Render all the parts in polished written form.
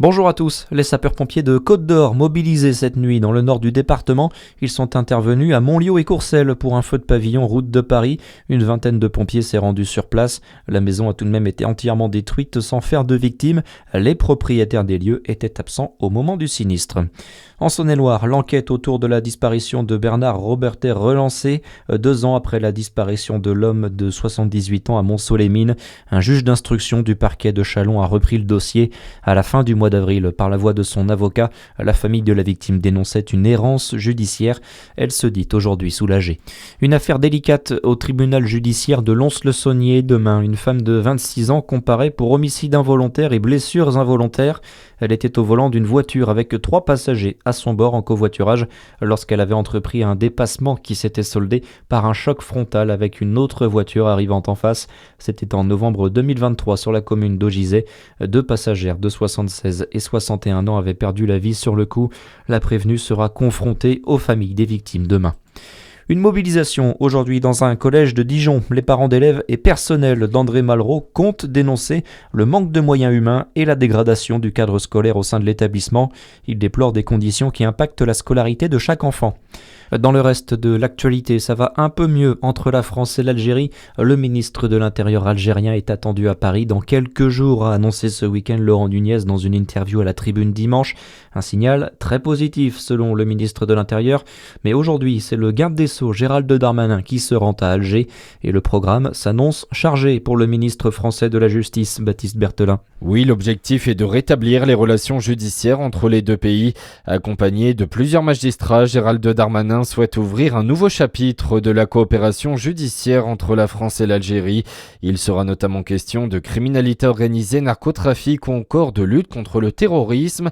Bonjour à tous, les sapeurs-pompiers de Côte-d'Or mobilisés cette nuit dans le nord du département. Ils sont intervenus à Montliot et Courcelles pour un feu de pavillon route de Paris. Une vingtaine de pompiers s'est rendue sur place. La maison a tout de même été entièrement détruite sans faire de victimes. Les propriétaires des lieux étaient absents au moment du sinistre. En Saône-et-Loire, l'enquête autour de la disparition de Bernard Robert est relancée. 2 ans après la disparition de l'homme de 78 ans à Montceau-les-Mines, un juge d'instruction du parquet de Châlons a repris le dossier. À la fin du mois d'avril, par la voix de son avocat, la famille de la victime dénonçait une errance judiciaire. Elle se dit aujourd'hui soulagée. Une affaire délicate au tribunal judiciaire de Lons-le-Saunier. Demain, une femme de 26 ans comparaît pour homicide involontaire et blessures involontaires. Elle était au volant d'une voiture avec 3 passagers à son bord en covoiturage lorsqu'elle avait entrepris un dépassement qui s'était soldé par un choc frontal avec une autre voiture arrivant en face. C'était en novembre 2023 sur la commune d'Augizet. 2 passagères de 76 et 61 ans avaient perdu la vie sur le coup. La prévenue sera confrontée aux familles des victimes demain. Une mobilisation aujourd'hui dans un collège de Dijon. Les parents d'élèves et personnel d'André Malraux comptent dénoncer le manque de moyens humains et la dégradation du cadre scolaire au sein de l'établissement. Ils déplorent des conditions qui impactent la scolarité de chaque enfant. Dans le reste de l'actualité, ça va un peu mieux entre la France et l'Algérie. Le ministre de l'Intérieur algérien est attendu à Paris dans quelques jours, a annoncé ce week-end Laurent Nunez dans une interview à la Tribune dimanche. Un signal très positif selon le ministre de l'Intérieur. Mais aujourd'hui, c'est le garde des Sceaux Gérald Darmanin qui se rend à Alger et le programme s'annonce chargé pour le ministre français de la Justice, Baptiste Berthelin. Oui, l'objectif est de rétablir les relations judiciaires entre les deux pays. Accompagné de plusieurs magistrats, Gérald Darmanin souhaite ouvrir un nouveau chapitre de la coopération judiciaire entre la France et l'Algérie. Il sera notamment question de criminalité organisée, narcotrafic ou encore de lutte contre le terrorisme.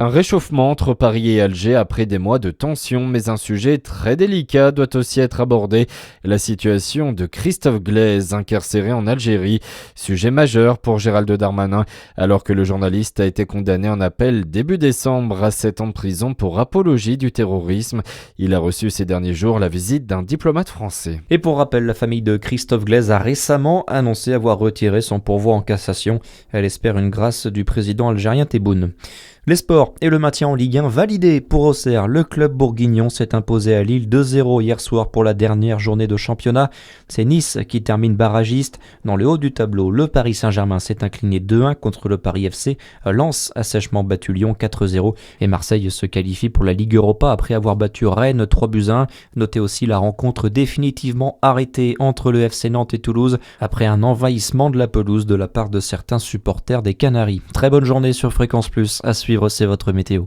Un réchauffement entre Paris et Alger après des mois de tension, mais un sujet très délicat doit aussi être abordé. La situation de Christophe Glaise, incarcéré en Algérie. Sujet majeur pour Gérald Darmanin, alors que le journaliste a été condamné en appel début décembre à 7 ans de prison pour apologie du terrorisme. Il a reçu ces derniers jours la visite d'un diplomate français. Et pour rappel, la famille de Christophe Glaise a récemment annoncé avoir retiré son pourvoi en cassation. Elle espère une grâce du président algérien Tebboune. Les sports et le maintien en Ligue 1 validé pour Auxerre. Le club bourguignon s'est imposé à Lille 2-0 hier soir pour la dernière journée de championnat. C'est Nice qui termine barragiste. Dans le haut du tableau, le Paris Saint-Germain s'est incliné 2-1 contre le Paris FC. Lens a sèchement battu Lyon 4-0 et Marseille se qualifie pour la Ligue Europa après avoir battu Rennes 3-1. Notez aussi la rencontre définitivement arrêtée entre le FC Nantes et Toulouse après un envahissement de la pelouse de la part de certains supporters des Canaries. Très bonne journée sur Fréquence Plus. À suivre, c'est votre météo.